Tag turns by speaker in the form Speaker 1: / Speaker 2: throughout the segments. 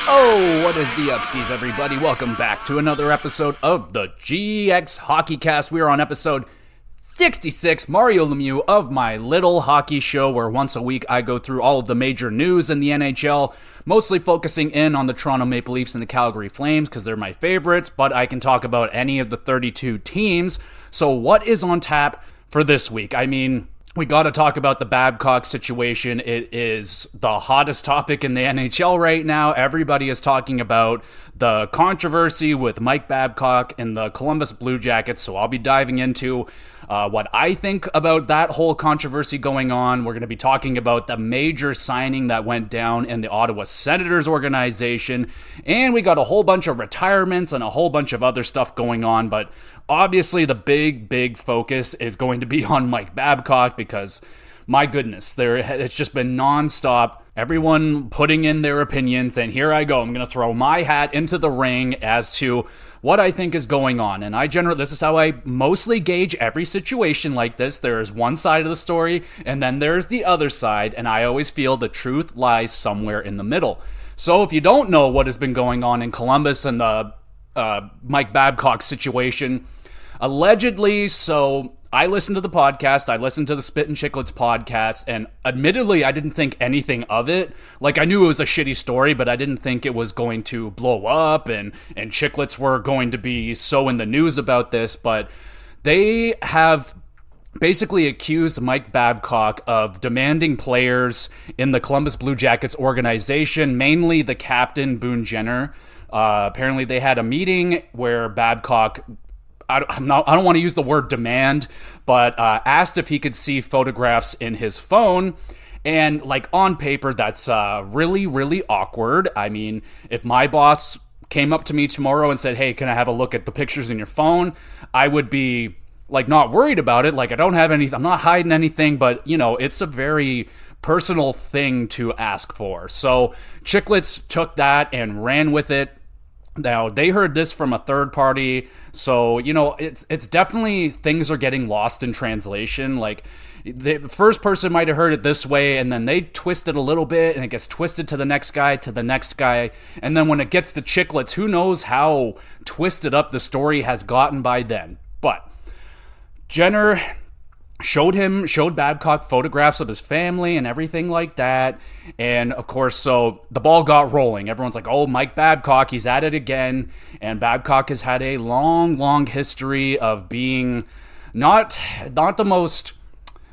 Speaker 1: Oh, what is the upskis, everybody? Welcome back to another episode of the GXHockeyCast. We are on episode 66, Mario Lemieux of my little hockey show, where once a week I go through all of the major news in the NHL, mostly focusing in on the Toronto Maple Leafs and the Calgary Flames because they're my favorites, but I can talk about any of the 32 teams. So what is on tap for this week? I mean, we got to talk about the Babcock situation. It is the hottest topic in the NHL right now. Everybody is talking about the controversy with Mike Babcock and the Columbus Blue Jackets, so I'll be diving into what I think about that whole controversy going on. We're going to be talking about the major signing that went down in the Ottawa Senators organization, and we got a whole bunch of retirements and a whole bunch of other stuff going on, but obviously the big focus is going to be on Mike Babcock because, my goodness, it's just been nonstop. Everyone putting in their opinions, and here I go. I'm going to throw my hat into the ring as to what I think is going on. And this is how I mostly gauge every situation like this. There is one side of the story, and then there's the other side, and I always feel the truth lies somewhere in the middle. So if you don't know what has been going on in Columbus and the Mike Babcock situation, allegedly, so I listened to the podcast, I listened to the Spit and Chicklets podcast, and admittedly, I didn't think anything of it. Like, I knew it was a shitty story, but I didn't think it was going to blow up, and Chicklets were going to be so in the news about this, but they have basically accused Mike Babcock of demanding players in the Columbus Blue Jackets organization, mainly the captain, Boone Jenner. Apparently, they had a meeting where Babcock, I don't want to use the word demand, but asked if he could see photographs in his phone. And like on paper, that's really awkward. I mean, if my boss came up to me tomorrow and said, "Hey, can I have a look at the pictures in your phone?" I would be like not worried about it. Like, I don't have anything, I'm not hiding anything, but you know, it's a very personal thing to ask for. So Chicklets took that and ran with it. Now, they heard this from a third party, so, you know, it's definitely, things are getting lost in translation. Like, the first person might have heard it this way, and then they twist it a little bit, and it gets twisted to the next guy, and then when it gets to Chicklets, who knows how twisted up the story has gotten by then. But Jenner showed Babcock photographs of his family and everything like that. And of course, so the ball got rolling. Everyone's like, oh, Mike Babcock, he's at it again. And Babcock has had a long history of being not the most...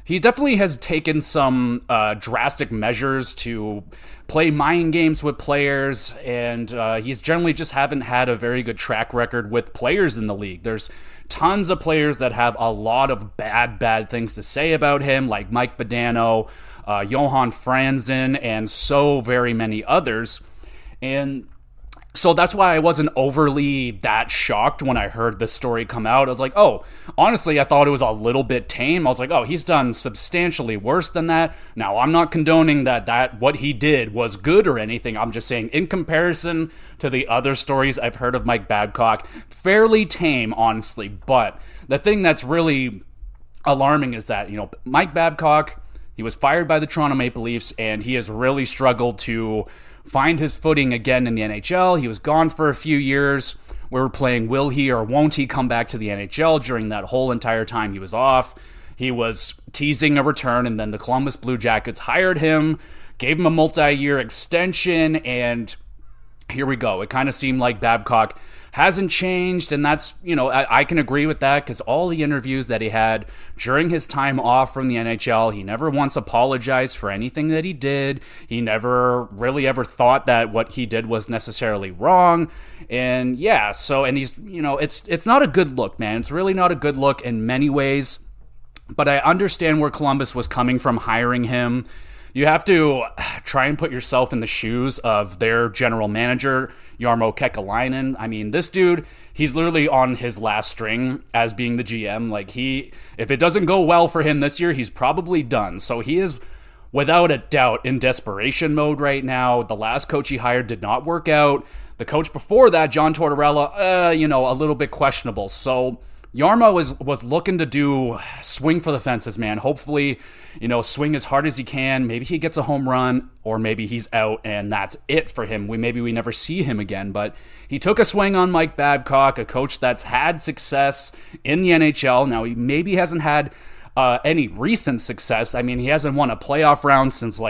Speaker 1: He definitely has taken some drastic measures to play mind games with players, and he's generally just haven't had a very good track record with players in the league. There's tons of players that have a lot of bad things to say about him, like Mike Badano, Johan Franzen, and so very many others. And so that's why I wasn't overly that shocked when I heard this story come out. I was like, oh, honestly, I thought it was a little bit tame. I was like, oh, he's done substantially worse than that. Now, I'm not condoning that what he did was good or anything. I'm just saying, in comparison to the other stories I've heard of Mike Babcock, fairly tame, honestly. But the thing that's really alarming is that, you know, Mike Babcock, he was fired by the Toronto Maple Leafs, and he has really struggled to find his footing again in the NHL. He was gone for a few years. We were playing will he or won't he come back to the NHL during that whole entire time he was off. He was teasing a return, and then the Columbus Blue Jackets hired him, gave him a multi-year extension, and here we go. It kind of seemed like Babcock hasn't changed, and that's, you know, I can agree with that because all the interviews that he had during his time off from the NHL, he never once apologized for anything that he did. He never really ever thought that what he did was necessarily wrong. And yeah, so, and he's, you know, it's not a good look, man. It's really not a good look in many ways, but I understand where Columbus was coming from hiring him. You have to try and put yourself in the shoes of their general manager, Jarmo Kekalainen. I mean, this dude, he's literally on his last string as being the GM. Like, if it doesn't go well for him this year, he's probably done. So he is, without a doubt, in desperation mode right now. The last coach he hired did not work out. The coach before that, John Tortorella, a little bit questionable. So Yarmo was looking to swing for the fences, man. Hopefully, swing as hard as he can. Maybe he gets a home run, or maybe he's out and that's it for him. Maybe we never see him again. But he took a swing on Mike Babcock, a coach that's had success in the NHL. Now, he maybe hasn't had any recent success. I mean, he hasn't won a playoff round since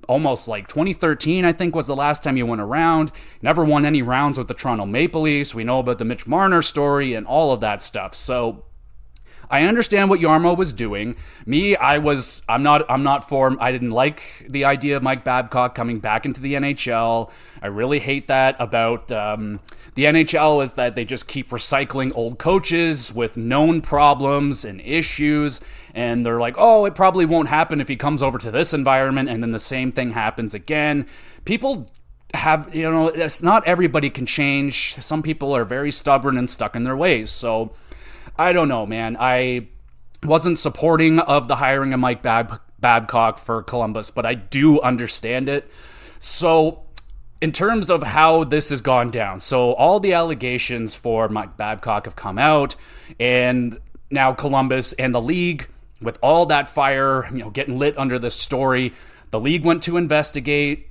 Speaker 1: almost 2013, I think, was the last time he won a round. Never won any rounds with the Toronto Maple Leafs. We know about the Mitch Marner story and all of that stuff. So I understand what Yarmo was doing. I'm not for. I didn't like the idea of Mike Babcock coming back into the NHL. I really hate that about the NHL, is that they just keep recycling old coaches with known problems and issues, and they're like, oh, it probably won't happen if he comes over to this environment, and then the same thing happens again. People have, it's not everybody can change. Some people are very stubborn and stuck in their ways. So I don't know, man. I wasn't supporting of the hiring of Mike Babcock for Columbus, but I do understand it. So in terms of how this has gone down, so all the allegations for Mike Babcock have come out, and now Columbus and the league, with all that fire, getting lit under this story, the league went to investigate.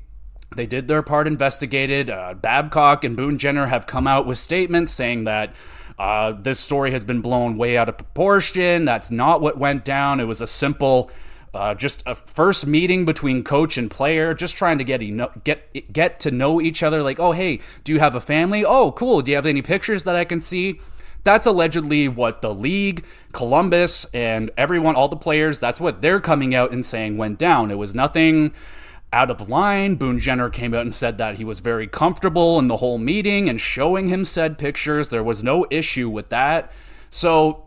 Speaker 1: They did their part, investigated. Babcock and Boone Jenner have come out with statements saying that this story has been blown way out of proportion. That's not what went down. It was a simple, just a first meeting between coach and player, just trying to get to know each other. Like, oh, hey, do you have a family? Oh, cool. Do you have any pictures that I can see? That's allegedly what the league, Columbus, and everyone, all the players, that's what they're coming out and saying went down. It was nothing out of line. Boone Jenner came out and said that he was very comfortable in the whole meeting and showing him said pictures. There was no issue with that. So,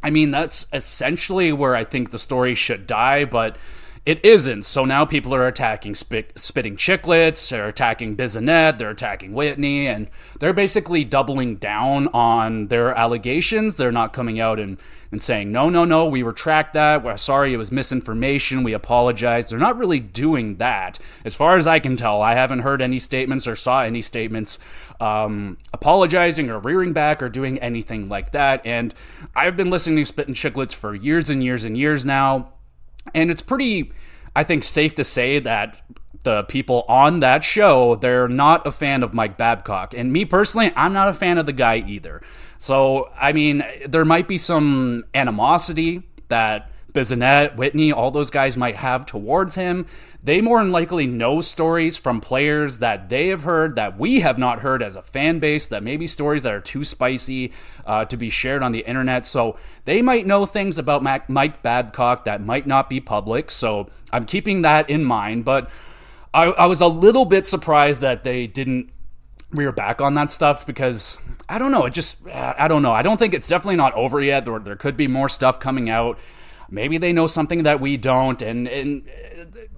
Speaker 1: I mean, that's essentially where I think the story should die, but it isn't. So now people are attacking Spitting Chicklets, they're attacking Bissonnette, they're attacking Whitney, and they're basically doubling down on their allegations. They're not coming out and saying, no, we retract that, we're sorry, it was misinformation, we apologize. They're not really doing that. As far as I can tell, I haven't heard any statements or saw any statements apologizing or rearing back or doing anything like that. And I've been listening to Spitting Chicklets for years and years and years now. And it's pretty, I think, safe to say that the people on that show, they're not a fan of Mike Babcock. And me personally, I'm not a fan of the guy either. So, I mean, there might be some animosity that Bissonnette, Whitney, all those guys might have towards him. They more than likely know stories from players that they have heard that we have not heard as a fan base, that maybe stories that are too spicy to be shared on the internet. So they might know things about Mike Babcock that might not be public. So I'm keeping that in mind. But I was a little bit surprised that they didn't rear back on that stuff, because I don't know. I don't know. I don't think it's definitely not over yet. There could be more stuff coming out. Maybe they know something that we don't, and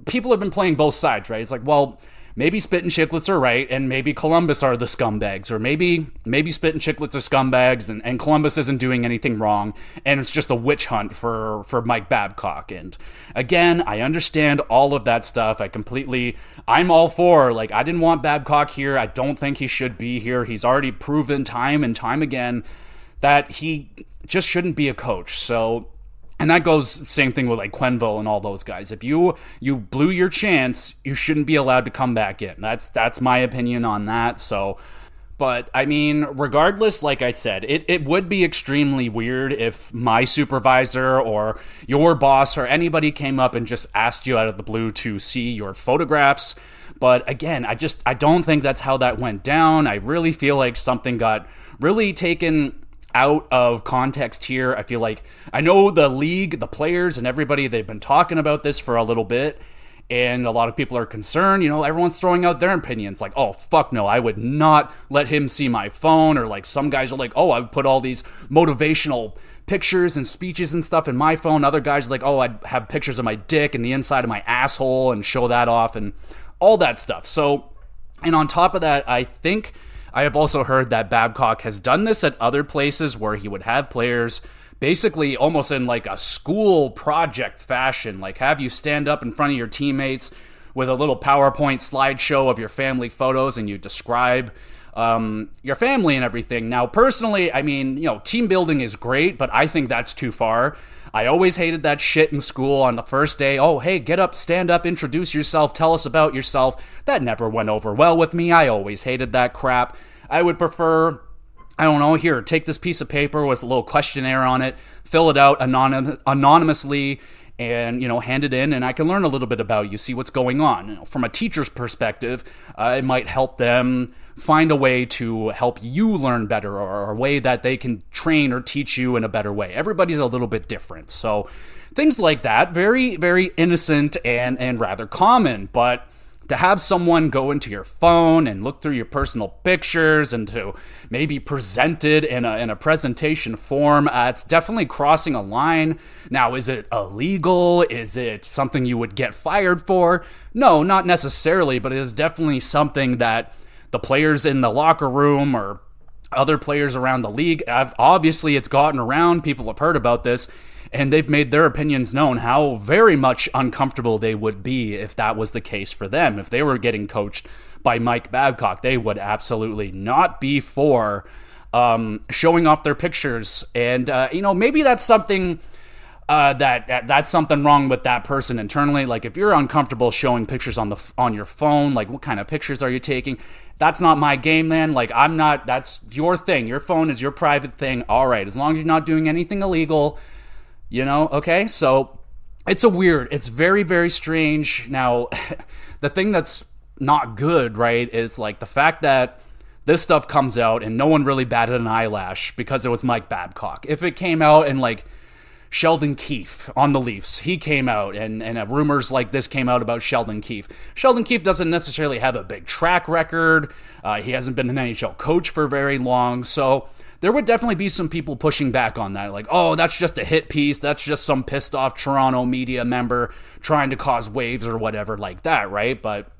Speaker 1: people have been playing both sides, right? It's like, well, maybe Spittin' Chicklets are right, and maybe Columbus are the scumbags, or maybe Spittin' Chicklets are scumbags, and Columbus isn't doing anything wrong, and it's just a witch hunt for Mike Babcock. And again, I understand all of that stuff. I'm all for, I didn't want Babcock here. I don't think he should be here. He's already proven time and time again that he just shouldn't be a coach. So, and that goes same thing with Quenneville and all those guys. If you blew your chance, you shouldn't be allowed to come back in. That's my opinion on that. So, but I mean, regardless, like I said, it would be extremely weird if my supervisor or your boss or anybody came up and just asked you out of the blue to see your photographs. But again, I don't think that's how that went down. I really feel like something got really taken out of context here. I feel like, I know the league, the players, and everybody, they've been talking about this for a little bit, and a lot of people are concerned. Everyone's throwing out their opinions, like, oh, fuck no, I would not let him see my phone, or some guys are like, oh, I would put all these motivational pictures and speeches and stuff in my phone. Other guys are like, oh, I'd have pictures of my dick and the inside of my asshole and show that off and all that stuff. So, and on top of that, I think I have also heard that Babcock has done this at other places where he would have players basically almost in a school project fashion, have you stand up in front of your teammates with a little PowerPoint slideshow of your family photos and you describe your family and everything. Now, personally, I mean, team building is great, but I think that's too far. I always hated that shit in school on the first day. Oh, hey, get up, stand up, introduce yourself, tell us about yourself. That never went over well with me. I always hated that crap. I would prefer, I don't know, here, take this piece of paper with a little questionnaire on it, fill it out anonymously, and, hand it in, and I can learn a little bit about you, see what's going on. From a teacher's perspective, it might help them find a way to help you learn better, or a way that they can train or teach you in a better way. Everybody's a little bit different. So things like that, very, very innocent and rather common. But to have someone go into your phone and look through your personal pictures and to maybe present it in a presentation form, it's definitely crossing a line. Now, is it illegal? Is it something you would get fired for? No, not necessarily, but it is definitely something that the players in the locker room or other players around the league, obviously it's gotten around, people have heard about this, and they've made their opinions known how very much uncomfortable they would be if that was the case for them. If they were getting coached by Mike Babcock, they would absolutely not be for showing off their pictures. And, maybe that's something that's something wrong with that person internally. Like, if you're uncomfortable showing pictures on your phone, like, what kind of pictures are you taking? That's not my game, man. Like, I'm not, that's your thing. Your phone is your private thing. All right. As long as you're not doing anything illegal, okay? So it's very, very strange. Now, the thing that's not good, right, is like the fact that this stuff comes out and no one really batted an eyelash because it was Mike Babcock. If it came out and like Sheldon Keefe on the Leafs, he came out and rumors like this came out about Sheldon Keefe. Sheldon Keefe doesn't necessarily have a big track record. He hasn't been an NHL coach for very long. So there would definitely be some people pushing back on that. Like, oh, that's just a hit piece. That's just some pissed off Toronto media member trying to cause waves or whatever like that, right? But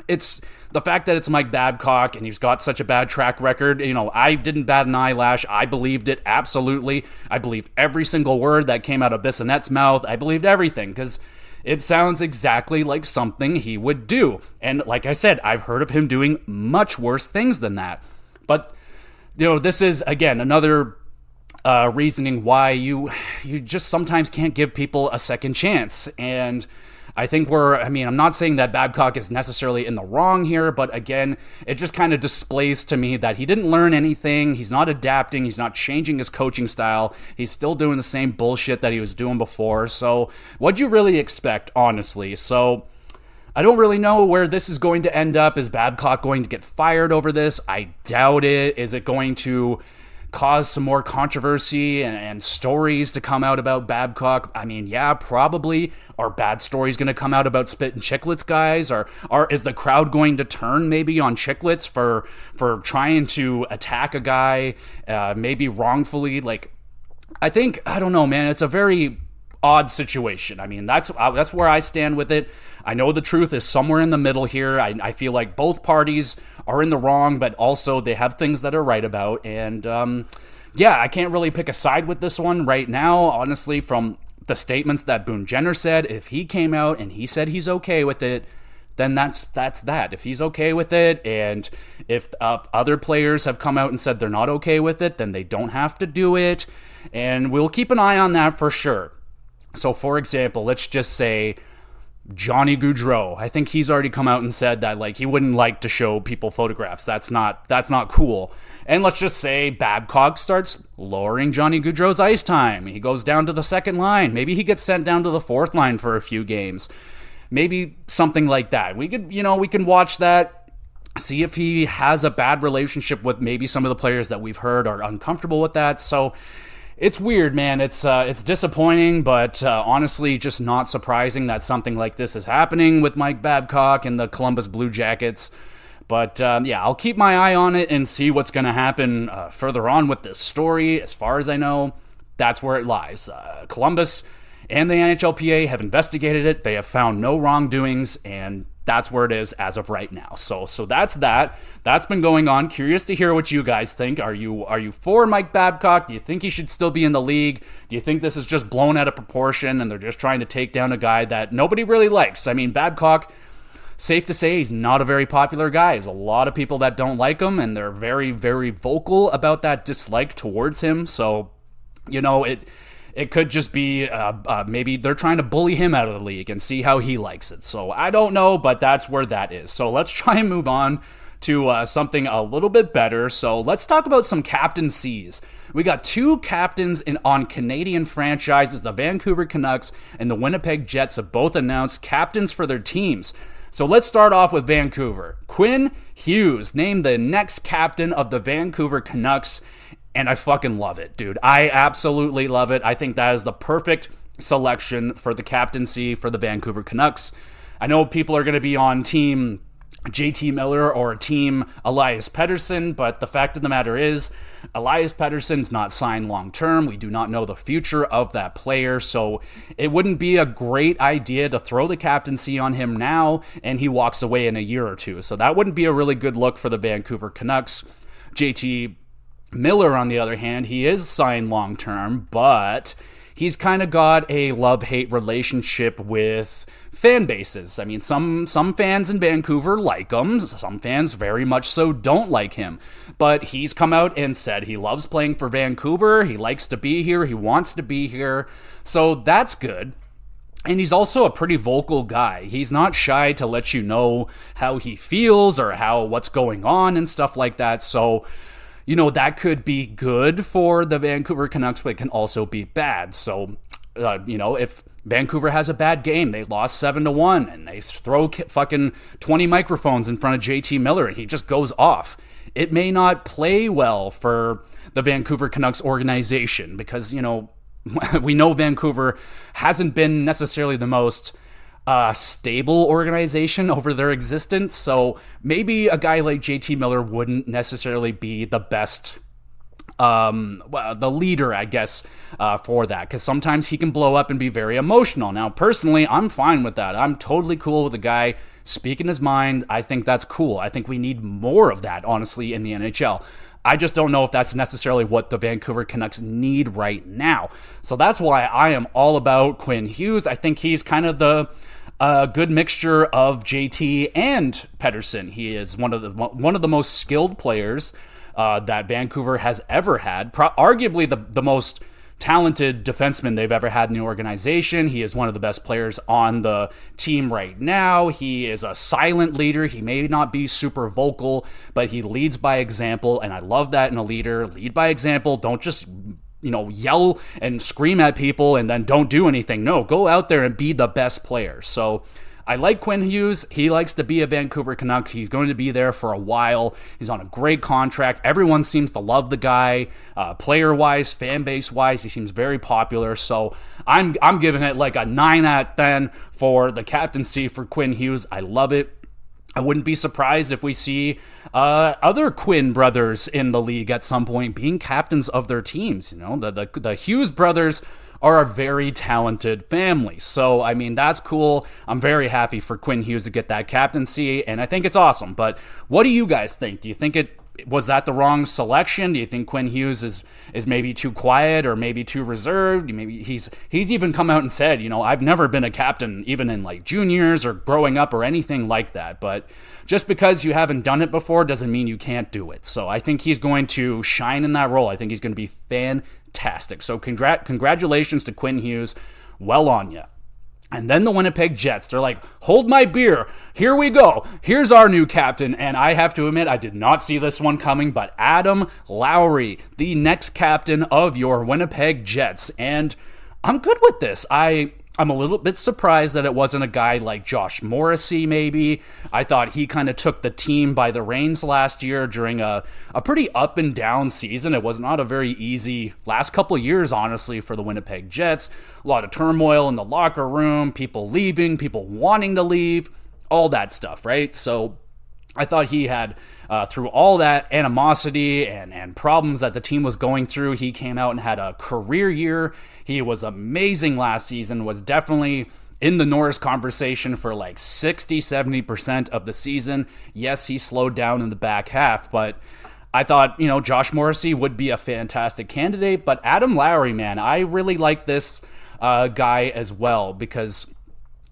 Speaker 1: it's the fact that it's Mike Babcock and he's got such a bad track record. I didn't bat an eyelash. I believed it, absolutely. I believed every single word that came out of Bissonnette's mouth. I believed everything because it sounds exactly like something he would do. And like I said, I've heard of him doing much worse things than that. But, this is, again, another reasoning why you just sometimes can't give people a second chance. And I think I'm not saying that Babcock is necessarily in the wrong here, but again, it just kind of displays to me that he didn't learn anything. He's not adapting. He's not changing his coaching style. He's still doing the same bullshit that he was doing before. So what'd you really expect, honestly? So I don't really know where this is going to end up. Is Babcock going to get fired over this? I doubt it. Is it going to cause some more controversy and stories to come out about Babcock? I mean, yeah, probably. Are bad stories going to come out about Spit and Chicklets guys? Or is the crowd going to turn maybe on Chicklets for trying to attack a guy, maybe wrongfully? Like, I don't know, man. It's a very odd situation. I mean, that's where I stand with it. I know the truth is somewhere in the middle here. I feel like both parties are in the wrong, but also they have things that are right about. And I can't really pick a side with this one right now. Honestly, from the statements that Boone Jenner said, if he came out and he said he's okay with it, then that's that. If he's okay with it, and if other players have come out and said they're not okay with it, then they don't have to do it. And we'll keep an eye on that for sure. So, for example, let's just say Johnny Gaudreau. I think he's already come out and said that like he wouldn't like to show people photographs. That's not cool. And let's just say Babcock starts lowering Johnny Gaudreau's ice time. He goes down to the second line. Maybe he gets sent down to the fourth line for a few games. Maybe something like that. We can watch that, see if he has a bad relationship with maybe some of the players that we've heard are uncomfortable with that. So it's weird, man. It's disappointing, but honestly, just not surprising that something like this is happening with Mike Babcock and the Columbus Blue Jackets. But I'll keep my eye on it and see what's going to happen further on with this story. As far as I know, that's where it lies. Columbus and the NHLPA have investigated it. They have found no wrongdoings, and that's where it is as of right now. So that's that. That's been going on. Curious to hear what you guys think. Are you for Mike Babcock? Do you think he should still be in the league? Do you think this is just blown out of proportion and they're just trying to take down a guy that nobody really likes? I mean, Babcock, safe to say he's not a very popular guy. There's a lot of people that don't like him, and they're very, very vocal about that dislike towards him. So, it could just be maybe they're trying to bully him out of the league and see how he likes it. So I don't know, but that's where that is. So let's try and move on to something a little bit better. So let's talk about some captaincies. We got two captains on Canadian franchises. The Vancouver Canucks and the Winnipeg Jets have both announced captains for their teams. So let's start off with Vancouver. Quinn Hughes named the next captain of the Vancouver Canucks. And I fucking love it, dude. I absolutely love it. I think that is the perfect selection for the captaincy for the Vancouver Canucks. I know people are going to be on team JT Miller or team Elias Pettersson, but the fact of the matter is, Elias Pettersson's not signed long-term. We do not know the future of that player, so it wouldn't be a great idea to throw the captaincy on him now, and he walks away in a year or two. So that wouldn't be a really good look for the Vancouver Canucks. JT Miller, on the other hand, he is signed long-term, but he's kind of got a love-hate relationship with fan bases. I mean, some fans in Vancouver like him. Some fans very much so don't like him. But he's come out and said he loves playing for Vancouver. He likes to be here. He wants to be here. So that's good. And he's also a pretty vocal guy. He's not shy to let you know how he feels or what's going on and stuff like that. So that could be good for the Vancouver Canucks, but it can also be bad. So, if Vancouver has a bad game, they lost 7-1, and they throw fucking 20 microphones in front of JT Miller, and he just goes off. It may not play well for the Vancouver Canucks organization because, we know Vancouver hasn't been necessarily the most stable organization over their existence, so maybe a guy like JT Miller wouldn't necessarily be the best, the leader, I guess, for that, because sometimes he can blow up and be very emotional. Now, personally, I'm fine with that. I'm totally cool with a guy speaking his mind. I think that's cool. I think we need more of that, honestly, in the NHL. I just don't know if that's necessarily what the Vancouver Canucks need right now. So that's why I am all about Quinn Hughes. I think he's kind of the good mixture of JT and Pettersson. He is one of the most skilled players that Vancouver has ever had. Arguably the most talented defenseman they've ever had in the organization. He is one of the best players on the team right now. He is a silent leader. He may not be super vocal, but he leads by example, and I love that in a leader. Lead by example. Don't just yell and scream at people and then don't do anything. No, go out there and be the best player. So I like Quinn Hughes. He likes to be a Vancouver Canuck. He's going to be there for a while. He's on a great contract. Everyone seems to love the guy, player-wise, fan base-wise. He seems very popular. So I'm giving it like a 9 out of 10 for the captaincy for Quinn Hughes. I love it. I wouldn't be surprised if we see other Quinn brothers in the league at some point being captains of their teams. The Hughes brothers are a very talented family. So, I mean, that's cool. I'm very happy for Quinn Hughes to get that captaincy, and I think it's awesome. But what do you guys think? Do you think was that the wrong selection? Do you think Quinn Hughes is maybe too quiet or maybe too reserved? Maybe he's even come out and said, I've never been a captain, even in like juniors or growing up or anything like that. But just because you haven't done it before doesn't mean you can't do it. So I think he's going to shine in that role. I think he's going to be fantastic. So congratulations to Quinn Hughes. Well on ya. And then the Winnipeg Jets, they're like, hold my beer. Here we go. Here's our new captain. And I have to admit, I did not see this one coming, but Adam Lowry, the next captain of your Winnipeg Jets. And I'm good with this. I'm a little bit surprised that it wasn't a guy like Josh Morrissey, maybe. I thought he kind of took the team by the reins last year during a pretty up and down season. It was not a very easy last couple of years, honestly, for the Winnipeg Jets. A lot of turmoil in the locker room, people leaving, people wanting to leave, all that stuff, right? So I thought he had, through all that animosity and problems that the team was going through, he came out and had a career year. He was amazing last season, was definitely in the Norris conversation for like 60-70% of the season. Yes, he slowed down in the back half, but I thought, Josh Morrissey would be a fantastic candidate. But Adam Lowry, man, I really like this guy as well because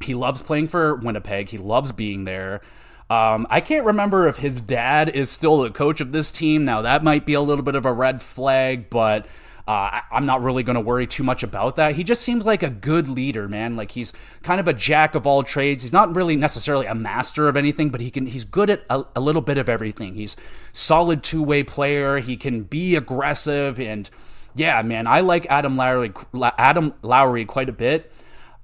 Speaker 1: He loves playing for Winnipeg. He loves being there. I can't remember if his dad is still the coach of this team. Now, that might be a little bit of a red flag, but I'm not really going to worry too much about that. He just seems like a good leader, man. Like, he's kind of a jack of all trades. He's not really necessarily a master of anything, but he's good at a little bit of everything. He's solid two-way player. He can be aggressive, and yeah, man, I like Adam Lowry quite a bit.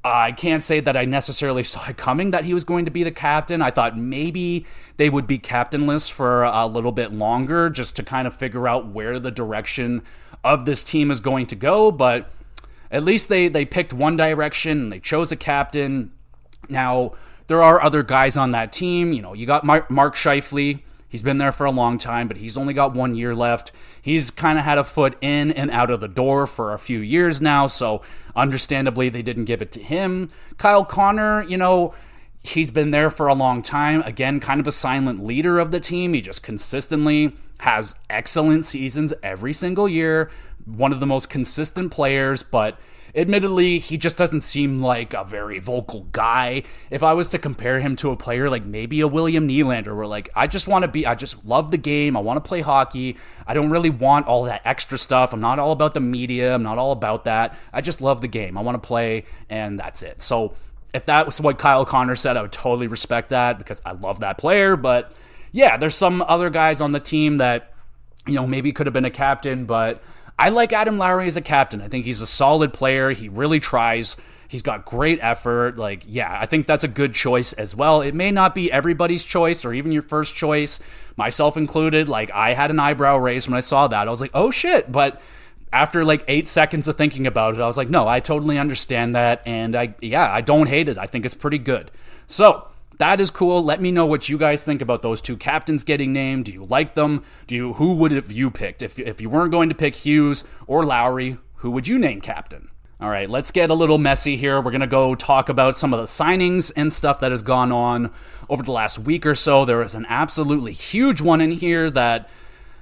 Speaker 1: I can't say that I necessarily saw it coming that he was going to be the captain. I thought maybe they would be captainless for a little bit longer just to kind of figure out where the direction of this team is going to go, but at least they picked one direction, they chose a captain. Now, there are other guys on that team. You know, you got Mark Scheifele. He's been there for a long time, but he's only got 1 year left. He's kind of had a foot in and out of the door for a few years now, so understandably they didn't give it to him. Kyle Connor, you know, he's been there for a long time. Again, kind of a silent leader of the team. He just consistently has excellent seasons every single year. One of the most consistent players, but admittedly, he just doesn't seem like a very vocal guy. If I was to compare him to a player like maybe a William Nylander, where like, I just love the game. I want to play hockey. I don't really want all that extra stuff. I'm not all about the media. I'm not all about that. I just love the game. I want to play, and that's it. So if that was what Kyle Connor said, I would totally respect that because I love that player. But yeah, there's some other guys on the team that, you know, maybe could have been a captain, but I like Adam Lowry as a captain. I think he's a solid player. He really tries. He's got great effort. Like, yeah, I think that's a good choice as well. It may not be everybody's choice or even your first choice, myself included. Like, I had an eyebrow raise when I saw that. I was like, oh shit. But after like 8 seconds of thinking about it, I was like, no, I totally understand that. And I don't hate it. I think it's pretty good. So that is cool. Let me know what you guys think about those two captains getting named. Do you like them? Who would have you picked? If you weren't going to pick Hughes or Lowry, who would you name captain? All right, let's get a little messy here. We're going to go talk about some of the signings and stuff that has gone on over the last week or so. There is an absolutely huge one in here that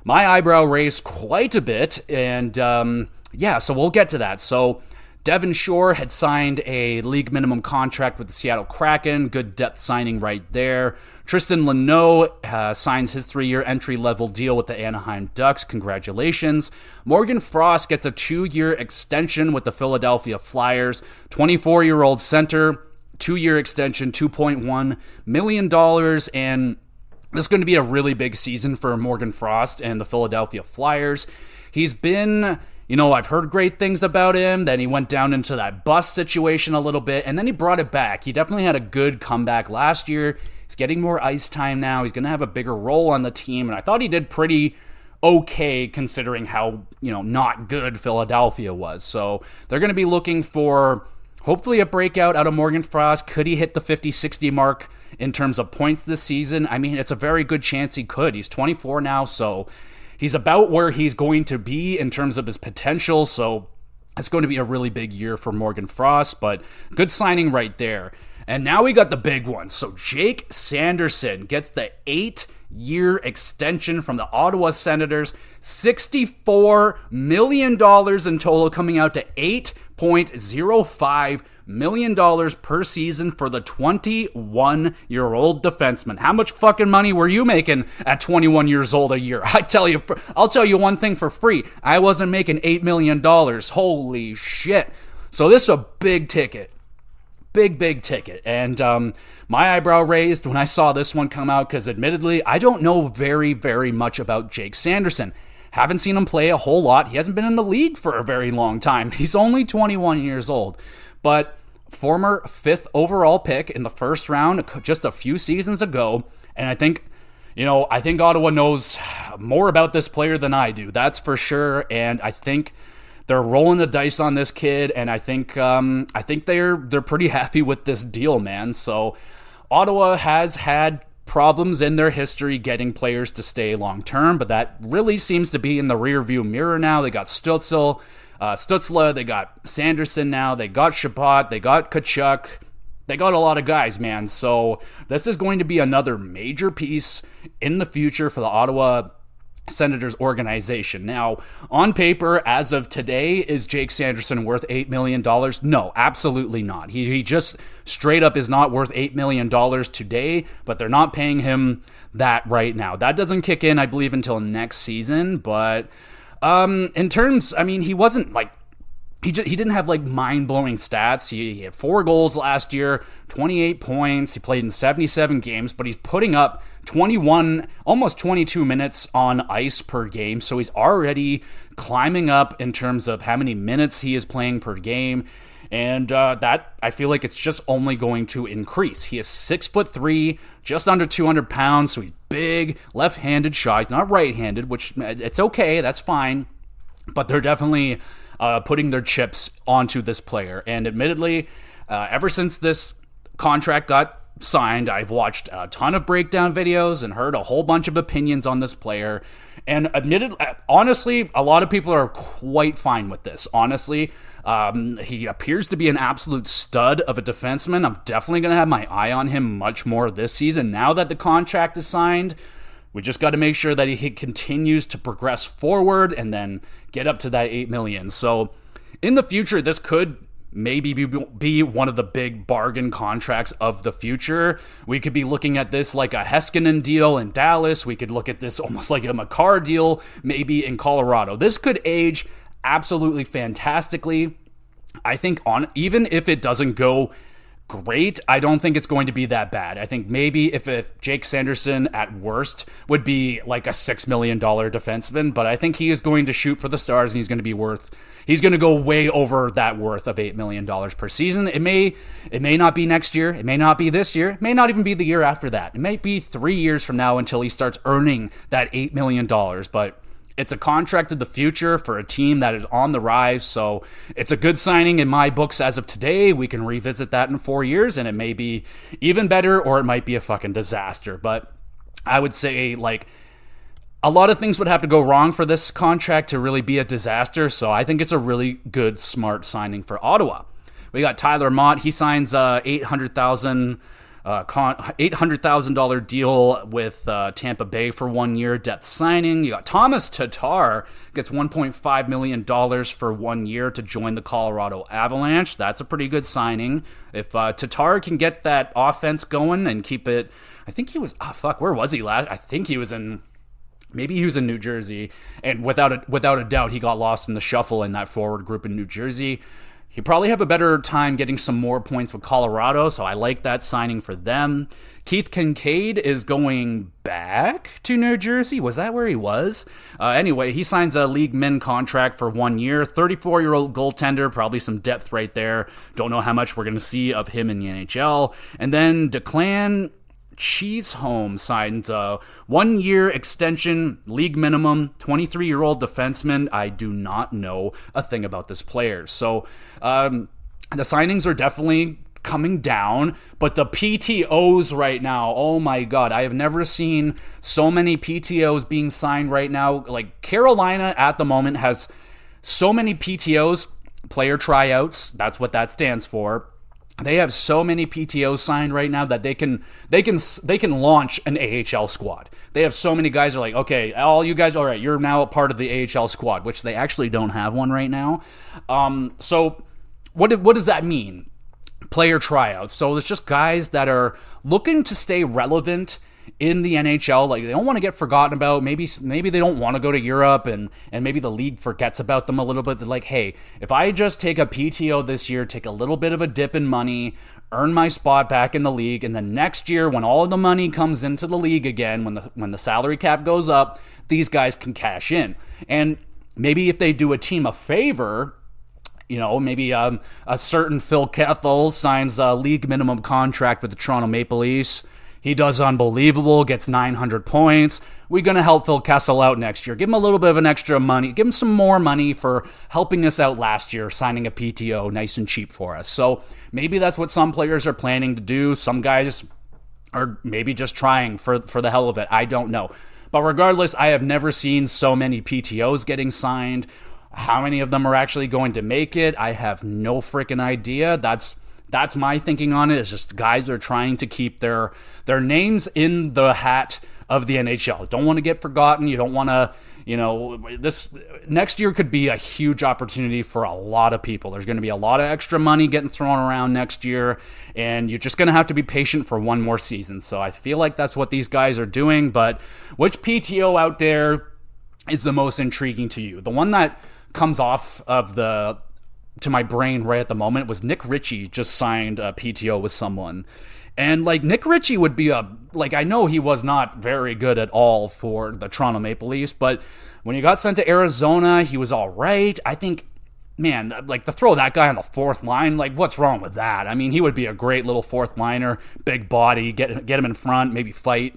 Speaker 1: my eyebrow raised quite a bit. And so we'll get to that. So Devon Shore had signed a league minimum contract with the Seattle Kraken. Good depth signing right there. Tristan Luneau signs his 3-year entry-level deal with the Anaheim Ducks. Congratulations. Morgan Frost gets a 2-year extension with the Philadelphia Flyers. 24-year-old center, 2-year extension, $2.1 million. And this is going to be a really big season for Morgan Frost and the Philadelphia Flyers. He's been, you know, I've heard great things about him. Then he went down into that bust situation a little bit, and then he brought it back. He definitely had a good comeback last year. He's getting more ice time now. He's going to have a bigger role on the team, and I thought he did pretty okay considering how, you know, not good Philadelphia was. So they're going to be looking for hopefully a breakout out of Morgan Frost. Could he hit the 50-60 mark in terms of points this season? I mean, it's a very good chance he could. He's 24 now, so he's about where he's going to be in terms of his potential, so it's going to be a really big year for Morgan Frost, but good signing right there. And now we got the big one. So Jake Sanderson gets the 8-year extension from the Ottawa Senators, $64 million in total, coming out to $8.05 million per season for the 21-year-old defenseman. How much fucking money were you making at 21 years old a year? I'll tell you one thing for free. I wasn't making $8 million. Holy shit. So this is a big ticket. Big ticket. And my eyebrow raised when I saw this one come out because admittedly, I don't know very, very much about Jake Sanderson. Haven't seen him play a whole lot. He hasn't been in the league for a very long time. He's only 21 years old. But former 5th overall pick in the first round just a few seasons ago. And I think Ottawa knows more about this player than I do. That's for sure. And I think they're rolling the dice on this kid, and I think they're pretty happy with this deal, man. So Ottawa has had problems in their history getting players to stay long term, but that really seems to be in the rearview mirror now. They got Stützle, they got Sanderson now, they got Chabot, they got Tkachuk. They got a lot of guys, man. So this is going to be another major piece in the future for the Ottawa Senators organization. Now, on paper, as of today, is Jake Sanderson worth $8 million? No, absolutely not. He just straight up is not worth $8 million today, but they're not paying him that right now. That doesn't kick in, I believe, until next season, but in terms, I mean, he wasn't like, he didn't have like mind-blowing stats. He had 4 goals last year, 28 points. He played in 77 games, but he's putting up 21, almost 22 minutes on ice per game. So he's already climbing up in terms of how many minutes he is playing per game. And that, I feel like it's just only going to increase. He is 6'3", just under 200 pounds. So he's big, left-handed shot. He's not right-handed, which it's okay. That's fine. But they're definitely putting their chips onto this player. And admittedly, ever since this contract got signed, I've watched a ton of breakdown videos and heard a whole bunch of opinions on this player. And honestly, a lot of people are quite fine with this. Honestly, he appears to be an absolute stud of a defenseman. I'm definitely going to have my eye on him much more this season. Now that the contract is signed, we just got to make sure that he continues to progress forward and then get up to that $8 million. So in the future, this could maybe be one of the big bargain contracts of the future. We could be looking at this like a Heiskanen deal in Dallas. We could look at this almost like a Makar deal maybe in Colorado. This could age absolutely fantastically. I think even if it doesn't go great, I don't think it's going to be that bad. I think maybe if Jake Sanderson at worst would be like a $6 million defenseman, but I think he is going to shoot for the stars and he's going to go way over that worth of $8 million per season. It may not be next year. It may not be this year. It may not even be the year after that. It might be 3 years from now until he starts earning that $8 million, but it's a contract of the future for a team that is on the rise, so it's a good signing in my books as of today. We can revisit that in 4 years, and it may be even better, or it might be a fucking disaster. But I would say, like, a lot of things would have to go wrong for this contract to really be a disaster, so I think it's a really good, smart signing for Ottawa. We got Tyler Mott. He signs $800,000 deal with Tampa Bay for 1 year, depth signing. You got Thomas Tatar, gets $1.5 million for 1 year to join the Colorado Avalanche. That's a pretty good signing. If Tatar can get that offense going and keep it, I think he was, where was he last? I think he was maybe he was in New Jersey, and without a doubt, he got lost in the shuffle in that forward group in New Jersey. He'd probably have a better time getting some more points with Colorado, so I like that signing for them. Keith Kincaid is going back to New Jersey. Was that where he was? Anyway, he signs a league min contract for 1 year. 34-year-old goaltender, probably some depth right there. Don't know how much we're going to see of him in the NHL. And then Declan Cheeseholm signs a 1 year extension, league minimum, 23-year-old defenseman. I do not know a thing about this player. So the signings are definitely coming down, but the PTOs right now, oh my God, I have never seen so many PTOs being signed right now. Like, Carolina at the moment has so many PTOs, player tryouts, that's what that stands for. They have so many PTOs signed right now that they can launch an AHL squad. They have so many guys who are like, okay, all you guys, all right, you're now a part of the AHL squad, which they actually don't have one right now. So what does that mean? Player tryouts. So it's just guys that are looking to stay relevant in the NHL. Like, they don't want to get forgotten about. Maybe they don't want to go to Europe, and maybe the league forgets about them a little bit. They're like, hey, if I just take a PTO this year, take a little bit of a dip in money, earn my spot back in the league, and then next year when all of the money comes into the league again, when the salary cap goes up, these guys can cash in. And maybe if they do a team a favor, you know, maybe a certain Phil Kessel signs a league minimum contract with the Toronto Maple Leafs. He does unbelievable, gets 900 points. We're going to help Phil Kessel out next year. Give him a little bit of an extra money. Give him some more money for helping us out last year, signing a PTO nice and cheap for us. So maybe that's what some players are planning to do. Some guys are maybe just trying for the hell of it. I don't know. But regardless, I have never seen so many PTOs getting signed. How many of them are actually going to make it? I have no freaking idea. That's That's my thinking on it. It's just guys are trying to keep their names in the hat of the NHL. Don't want to get forgotten. You don't want to, this next year could be a huge opportunity for a lot of people. There's going to be a lot of extra money getting thrown around next year, and you're just going to have to be patient for one more season. So I feel like that's what these guys are doing. But which PTO out there is the most intriguing to you? The one that comes off of to my brain right at the moment was Nick Ritchie just signed a PTO with someone. And Nick Ritchie would be I know he was not very good at all for the Toronto Maple Leafs, but when he got sent to Arizona, he was all right. I think, man, to throw that guy on the fourth line, what's wrong with that? I mean, he would be a great little fourth liner, big body, get him in front, maybe fight.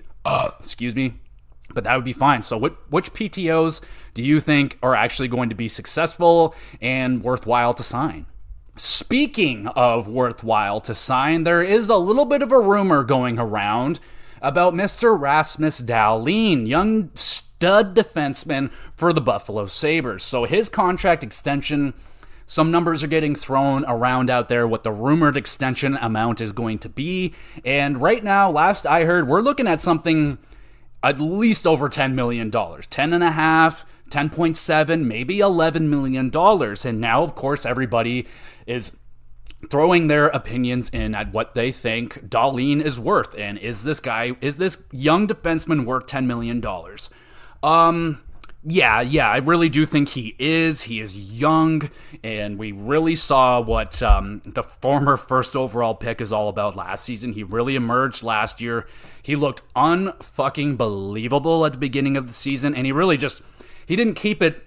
Speaker 1: Excuse me. But that would be fine. So which PTOs do you think are actually going to be successful and worthwhile to sign? Speaking of worthwhile to sign, there is a little bit of a rumor going around about Mr. Rasmus Dahlin, young stud defenseman for the Buffalo Sabres. So his contract extension, some numbers are getting thrown around out there what the rumored extension amount is going to be. And right now, last I heard, we're looking at something at least over $10 million. 10.5, 10.7, maybe $11 million. And now, of course, everybody is throwing their opinions in at what they think Dahlin is worth. And is this young defenseman worth $10 million? Yeah, I really do think he is. He is young, and we really saw what the former first overall pick is all about last season. He really emerged last year. He looked unfucking believable at the beginning of the season, and he didn't keep it,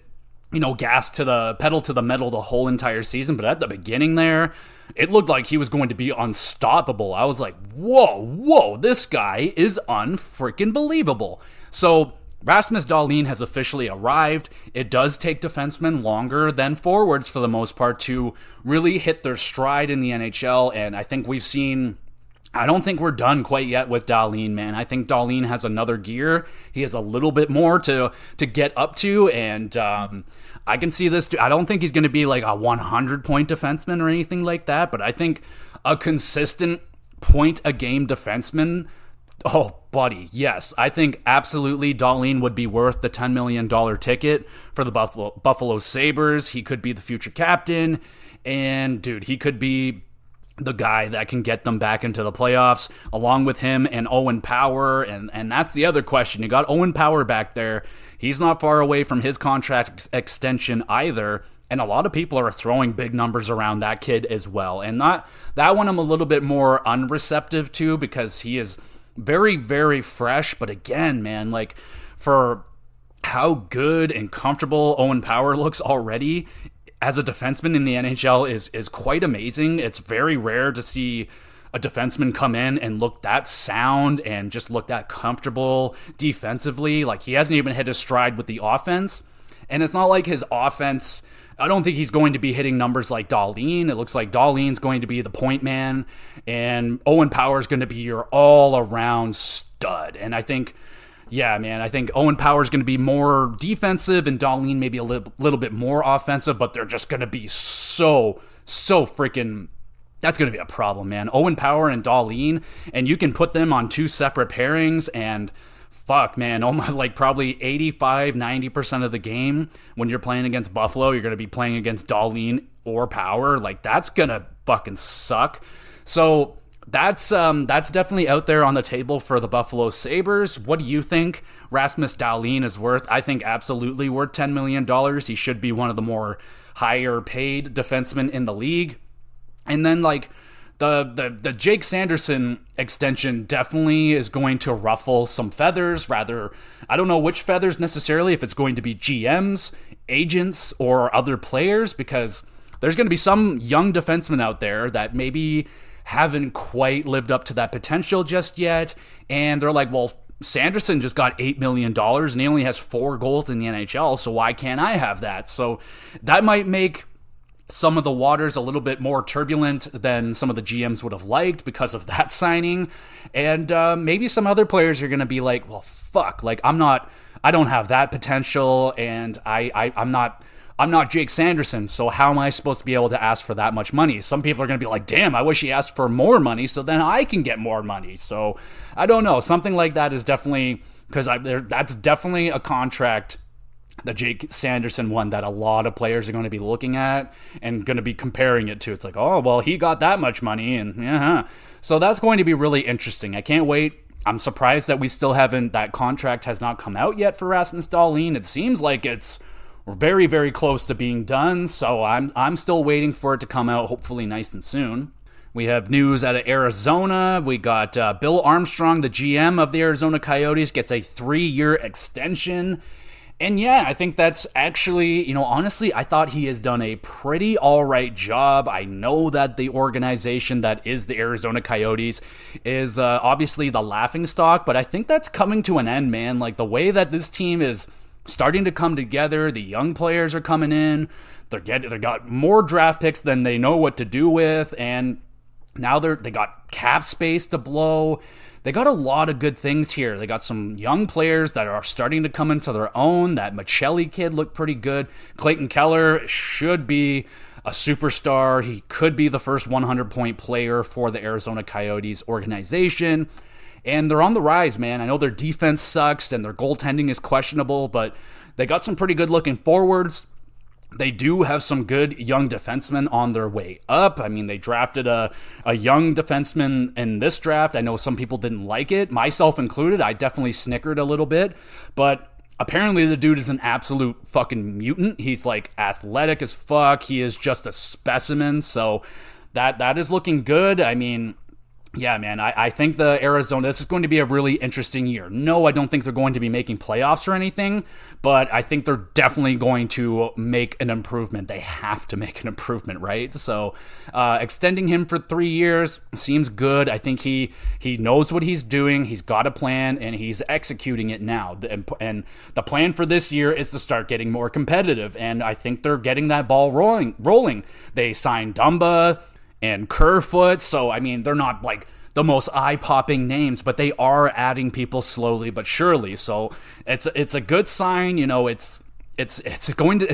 Speaker 1: gas to the pedal to the metal the whole entire season, but at the beginning there, it looked like he was going to be unstoppable. I was like, whoa, this guy is unfreaking believable. So Rasmus Dahlin has officially arrived. It does take defensemen longer than forwards for the most part to really hit their stride in the NHL, and I don't think we're done quite yet with Dahlin, man. I think Dahlin has another gear. He has a little bit more to get up to, and I can see this. I don't think he's going to be like a 100-point defenseman or anything like that, but I think a consistent point-a-game defenseman, oh, buddy, yes. I think absolutely Dahlin would be worth the $10 million ticket for the Buffalo Sabres. He could be the future captain, and, dude, he could be the guy that can get them back into the playoffs, along with him and Owen Power, and that's the other question. You got Owen Power back there. He's not far away from his contract extension either, and a lot of people are throwing big numbers around that kid as well. And that one I'm a little bit more unreceptive to because he is very, very fresh, but again, man, for how good and comfortable Owen Power looks already as a defenseman in the NHL is quite amazing. It's very rare to see a defenseman come in and look that sound and just look that comfortable defensively. He hasn't even hit his stride with the offense. And it's not like his offense, I don't think he's going to be hitting numbers like Dahlin. It looks like Dahlin's going to be the point man, and Owen Power's going to be your all-around stud. And I think, yeah, man, I think Owen Power's going to be more defensive and Dahlin maybe a little bit more offensive, but they're just going to be so freaking... That's going to be a problem, man. Owen Power and Dahlin, and you can put them on two separate pairings, and fuck, man, probably 85-90% of the game when you're playing against Buffalo, you're going to be playing against Dahlin or Power. That's going to fucking suck. So that's definitely out there on the table for the Buffalo Sabres. What do you think Rasmus Dahlin is worth? I think absolutely worth $10 million. He should be one of the more higher paid defensemen in the league. And then the Jake Sanderson extension definitely is going to ruffle some feathers. Rather, I don't know which feathers necessarily, if it's going to be GMs, agents, or other players, because there's going to be some young defensemen out there that maybe haven't quite lived up to that potential just yet. And they're like, well, Sanderson just got $8 million and he only has 4 goals in the NHL, so why can't I have that? So that might make some of the waters a little bit more turbulent than some of the GMs would have liked because of that signing. And maybe some other players are going to be like, well, fuck, I don't have that potential, and I'm I'm not Jake Sanderson, so how am I supposed to be able to ask for that much money? Some people are going to be like, damn, I wish he asked for more money so then I can get more money. So I don't know. Something like that is definitely, because that's definitely a contract, the Jake Sanderson one, that a lot of players are going to be looking at and going to be comparing it to. It's like, oh, well, he got that much money, and yeah. So that's going to be really interesting. I can't wait. I'm surprised that we still haven't, that contract has not come out yet for Rasmus Dahlin. It seems like it's very, very close to being done, so I'm still waiting for it to come out, hopefully nice and soon. We have news out of Arizona. We got Bill Armstrong, the GM of the Arizona Coyotes, gets a 3-year extension. And yeah, I think that's actually, honestly, I thought he has done a pretty all right job. I know that the organization that is the Arizona Coyotes is obviously the laughingstock, but I think that's coming to an end, man. Like, the way that this team is starting to come together, the young players are coming in, they got more draft picks than they know what to do with, and now they got cap space to blow. They got a lot of good things here. They got some young players that are starting to come into their own. That Michelli kid looked pretty good. Clayton Keller should be a superstar. He could be the first 100-point player for the Arizona Coyotes organization. And they're on the rise, man. I know their defense sucks and their goaltending is questionable, but they got some pretty good-looking forwards. They do have some good young defensemen on their way up. I mean, they drafted a young defenseman in this draft. I know some people didn't like it, myself included. I definitely snickered a little bit, but apparently the dude is an absolute fucking mutant. He's like athletic as fuck. He is just a specimen. So that is looking good. I mean, yeah, man, I think this is going to be a really interesting year. No, I don't think they're going to be making playoffs or anything, but I think they're definitely going to make an improvement. They have to make an improvement, right? So extending him for 3 years seems good. I think he knows what he's doing. He's got a plan, and he's executing it now. And the plan for this year is to start getting more competitive, and I think they're getting that ball rolling. They signed Dumba and Kerfoot, so I mean, they're not like the most eye-popping names, but they are adding people slowly but surely. So it's a good sign. It's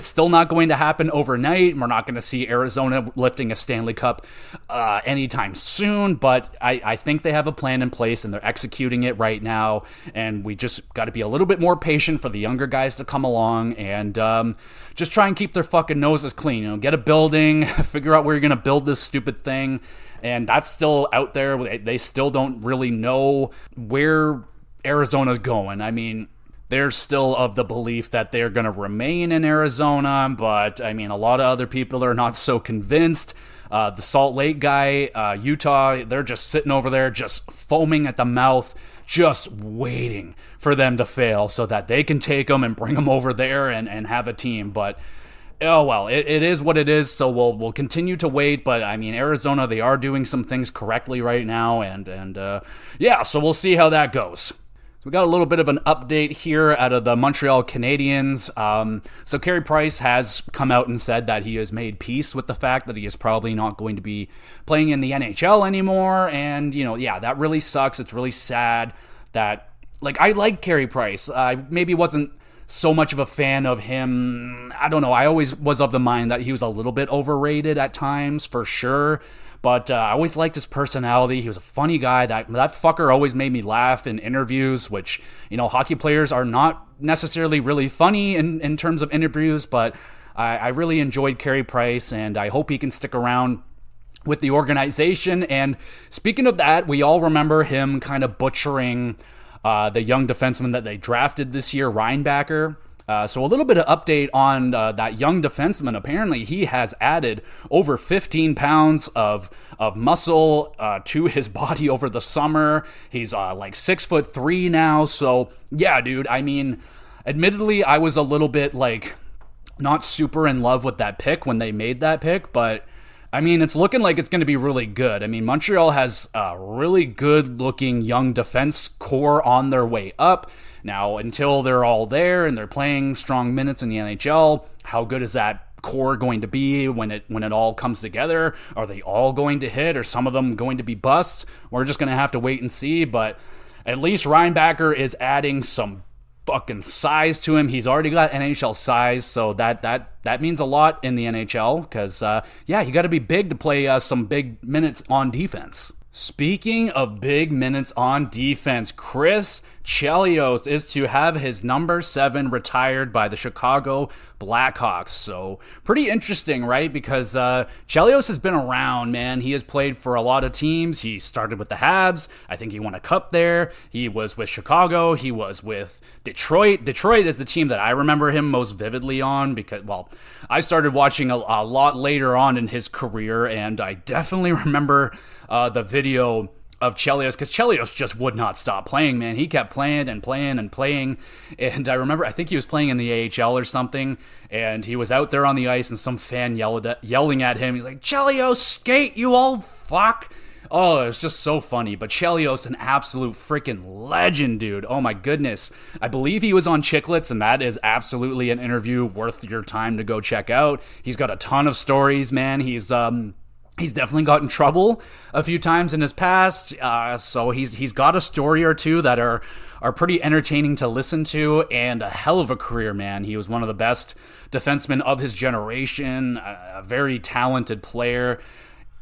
Speaker 1: still not going to happen overnight. We're not going to see Arizona lifting a Stanley Cup anytime soon, but I think they have a plan in place and they're executing it right now. And we just got to be a little bit more patient for the younger guys to come along and just try and keep their fucking noses clean. Get a building, figure out where you're going to build this stupid thing. And that's still out there. They still don't really know where Arizona's going. I mean, they're still of the belief that they're going to remain in Arizona, but I mean, a lot of other people are not so convinced. The Salt Lake guy, Utah, they're just sitting over there, just foaming at the mouth, just waiting for them to fail so that they can take them and bring them over there and have a team. But oh well, it is what it is. So we'll continue to wait. But I mean, Arizona, they are doing some things correctly right now, and yeah, so we'll see how that goes. We got a little bit of an update here out of the Montreal Canadiens. So Carey Price has come out and said that he has made peace with the fact that he is probably not going to be playing in the NHL anymore. And, yeah, that really sucks. It's really sad that, I like Carey Price. I maybe wasn't so much of a fan of him. I don't know. I always was of the mind that he was a little bit overrated at times, for sure. But I always liked his personality. He was a funny guy. That fucker always made me laugh in interviews, which, hockey players are not necessarily really funny in terms of interviews, but I really enjoyed Carey Price, and I hope he can stick around with the organization. And speaking of that, we all remember him kind of butchering the young defenseman that they drafted this year, Reinbacher. So a little bit of update on that young defenseman. Apparently, he has added over 15 pounds of muscle to his body over the summer. He's 6'3" now. So yeah, dude. I mean, admittedly, I was a little bit not super in love with that pick when they made that pick, but I mean, it's looking like it's going to be really good. I mean, Montreal has a really good-looking young defense core on their way up. Now, until they're all there and they're playing strong minutes in the NHL, how good is that core going to be when it all comes together? Are they all going to hit? Or some of them going to be busts? We're just going to have to wait and see. But at least Reinbacher is adding some fucking size to him. He's already got NHL size, so that means a lot in the NHL because, you got to be big to play some big minutes on defense. Speaking of big minutes on defense, Chris Chelios is to have his number 7 retired by the Chicago Blackhawks. So pretty interesting, right? Because Chelios has been around, man. He has played for a lot of teams. He started with the Habs. I think he won a cup there. He was with Chicago. He was with Detroit. Detroit is the team that I remember him most vividly on because, I started watching a lot later on in his career, and I definitely remember the video of Chelios, because Chelios just would not stop playing, man. He kept playing and playing and playing, and I remember, I think he was playing in the AHL or something, and he was out there on the ice, and some fan yelling at him. He's like, "Chelios, skate, you old fuck!" Oh, it was just so funny. But Chelios, an absolute freaking legend, dude. Oh my goodness. I believe he was on Chicklets, and that is absolutely an interview worth your time to go check out. He's got a ton of stories, man. He's definitely got in trouble a few times in his past, so he's got a story or two that are pretty entertaining to listen to, and a hell of a career, man. He was one of the best defensemen of his generation, a very talented player.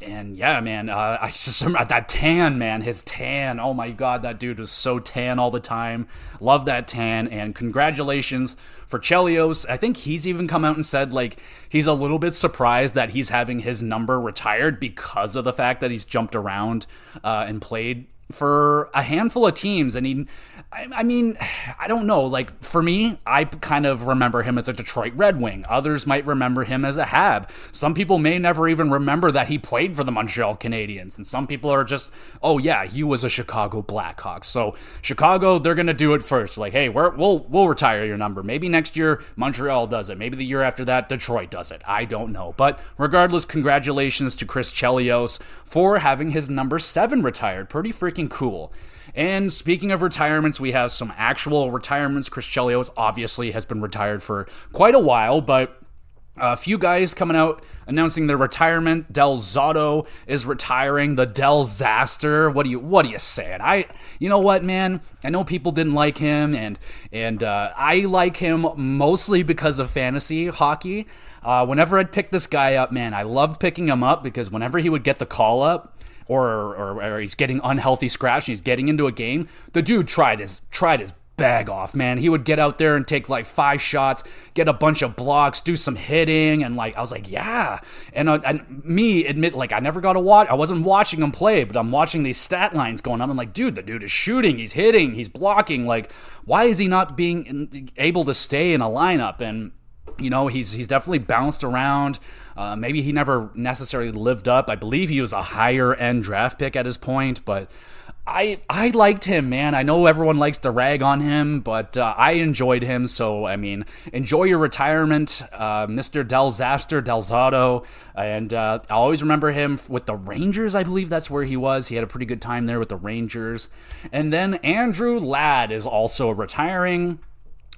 Speaker 1: And yeah, man, I just remember that tan, man, his tan. Oh my God, that dude was so tan all the time. Love that tan, and congratulations for Chelios. I think he's even come out and said, like, he's a little bit surprised that he's having his number retired because of the fact that he's jumped around and played for a handful of teams. And I mean, I don't know, like, for me, I kind of remember him as a Detroit Red Wing. Others might remember him as a Hab. Some people may never even remember that he played for the Montreal Canadiens, and some people are just, oh yeah, he was a Chicago Blackhawks. So Chicago, they're gonna do it first, like, hey, we'll retire your number. Maybe next year Montreal does it, maybe the year after that Detroit does it, I don't know. But regardless, congratulations to Chris Chelios for having his number 7 retired. Pretty freaking cool. And speaking of retirements, we have some actual retirements. Chris Chelios obviously has been retired for quite a while, but a few guys coming out announcing their retirement. Del Zotto is retiring. The Del Zaster. What are you saying? You know what, man? I know people didn't like him, and I like him mostly because of fantasy hockey. Whenever I'd pick this guy up, man, I loved picking him up because whenever he would get the call up, or he's getting unhealthy scratch and he's getting into a game, the dude tried his bag off, man. He would get out there and take like 5 shots, get a bunch of blocks, do some hitting, and like I was like, yeah. And admit, like, I never got to watch. I wasn't watching him play, but I'm watching these stat lines going on. I'm like, dude, the dude is shooting, he's hitting, he's blocking. Like, why is he not being able to stay in a lineup? And you know, he's definitely bounced around. Maybe he never necessarily lived up. I believe he was a higher end draft pick at his point, but I liked him, man. I know everyone likes to rag on him, but I enjoyed him. So, I mean, enjoy your retirement, Mr. Del Zotto. And I always remember him with the Rangers. I believe that's where he was. He had a pretty good time there with the Rangers. And then Andrew Ladd is also retiring.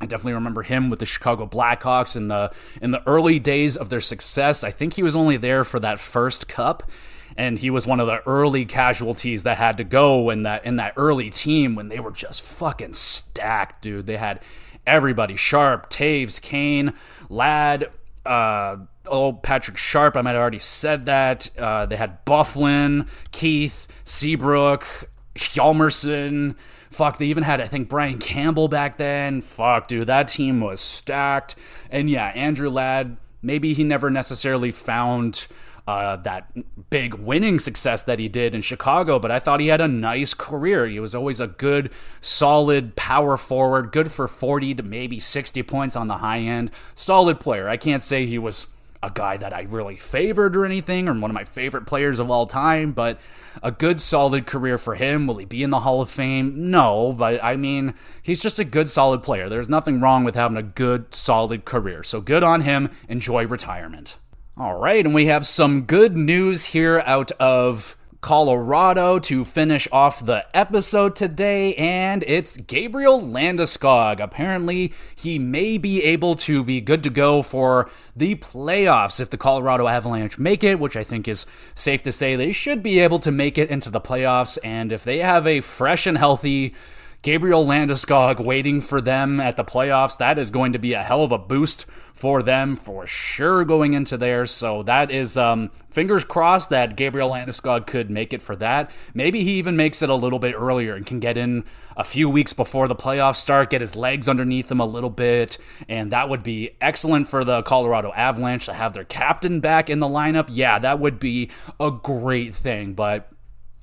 Speaker 1: I definitely remember him with the Chicago Blackhawks in the early days of their success. I think he was only there for that first cup, and he was one of the early casualties that had to go in that early team when they were just fucking stacked, dude. They had everybody: Sharp, Taves, Kane, Ladd, Patrick Sharp, I might have already said that. They had Bufflin, Keith, Seabrook, Hjalmarsson. Fuck, they even had, I think, Brian Campbell back then. Fuck, dude, that team was stacked. And yeah, Andrew Ladd, maybe he never necessarily found that big winning success that he did in Chicago, but I thought he had a nice career. He was always a good, solid power forward, good for 40 to maybe 60 points on the high end. Solid player. I can't say he was a guy that I really favored or anything, or one of my favorite players of all time, but a good, solid career for him. Will he be in the Hall of Fame? No, but I mean, he's just a good, solid player. There's nothing wrong with having a good, solid career. So good on him. Enjoy retirement. All right, and we have some good news here out of Colorado to finish off the episode today, and it's Gabriel Landeskog. Apparently, he may be able to be good to go for the playoffs if the Colorado Avalanche make it, which I think is safe to say they should be able to make it into the playoffs, and if they have a fresh and healthy Gabriel Landeskog waiting for them at the playoffs. That is going to be a hell of a boost for them for sure going into there. So that is fingers crossed that Gabriel Landeskog could make it for that. Maybe he even makes it a little bit earlier and can get in a few weeks before the playoffs start, get his legs underneath him a little bit, and that would be excellent for the Colorado Avalanche to have their captain back in the lineup. Yeah, that would be a great thing, but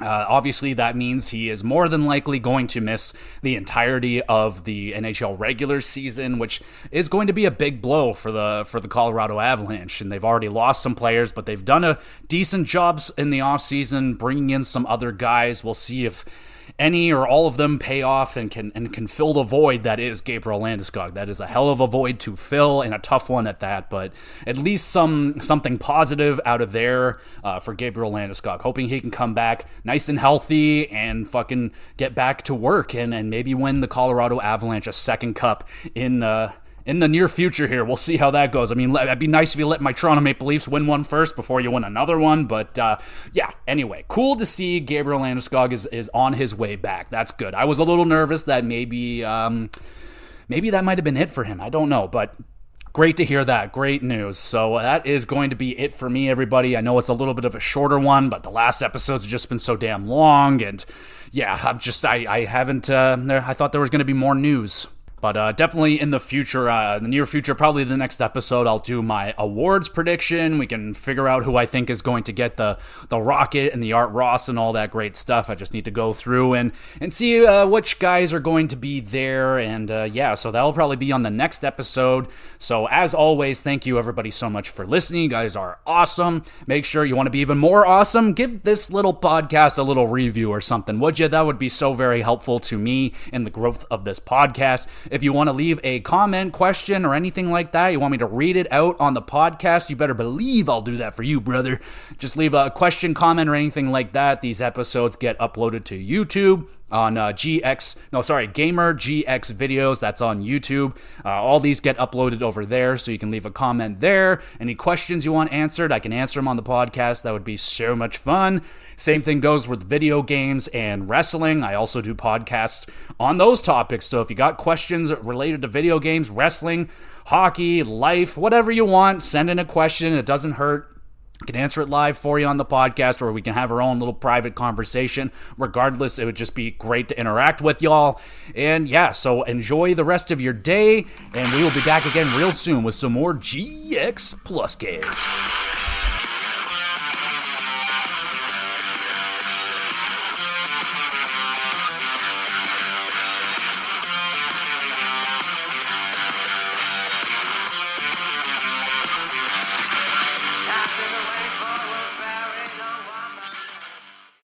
Speaker 1: obviously, that means he is more than likely going to miss the entirety of the NHL regular season, which is going to be a big blow for the Colorado Avalanche. And they've already lost some players, but they've done a decent job in the offseason, bringing in some other guys. We'll see if any or all of them pay off and can fill the void that is Gabriel Landeskog. That is a hell of a void to fill, and a tough one at that, but at least something positive out of there for Gabriel Landeskog. Hoping he can come back nice and healthy and fucking get back to work and maybe win the Colorado Avalanche a second cup in the near future here. We'll see how that goes. I mean, it'd be nice if you let my Toronto Maple Leafs win one first before you win another one. But yeah, anyway, cool to see Gabriel Landeskog is on his way back. That's good. I was a little nervous that maybe that might have been it for him. I don't know, but great to hear that. Great news. So that is going to be it for me, everybody. I know it's a little bit of a shorter one, but the last episodes have just been so damn long. And yeah, I haven't, I thought there was going to be more news. But definitely in the future, in the near future, probably the next episode, I'll do my awards prediction. We can figure out who I think is going to get the Rocket and the Art Ross and all that great stuff. I just need to go through and see which guys are going to be there. And yeah, so that'll probably be on the next episode. So as always, thank you everybody so much for listening. You guys are awesome. Make sure you want to be even more awesome. Give this little podcast a little review or something, would you? That would be so very helpful to me in the growth of this podcast. If you want to leave a comment, question, or anything like that, you want me to read it out on the podcast, you better believe I'll do that for you, brother. Just leave a question, comment, or anything like that. These episodes get uploaded to YouTube on Gamer GX videos. That's on YouTube. All these get uploaded over there, so you can leave a comment there. Any questions you want answered, I can answer them on the podcast. That would be so much fun. Same thing goes with video games and wrestling. I also do podcasts on those topics. So if you got questions related to video games, wrestling, hockey, life, whatever you want, send in a question. It doesn't hurt. I can answer it live for you on the podcast, or we can have our own little private conversation. Regardless, it would just be great to interact with y'all. And yeah, so enjoy the rest of your day, and we will be back again real soon with some more GX Plus games.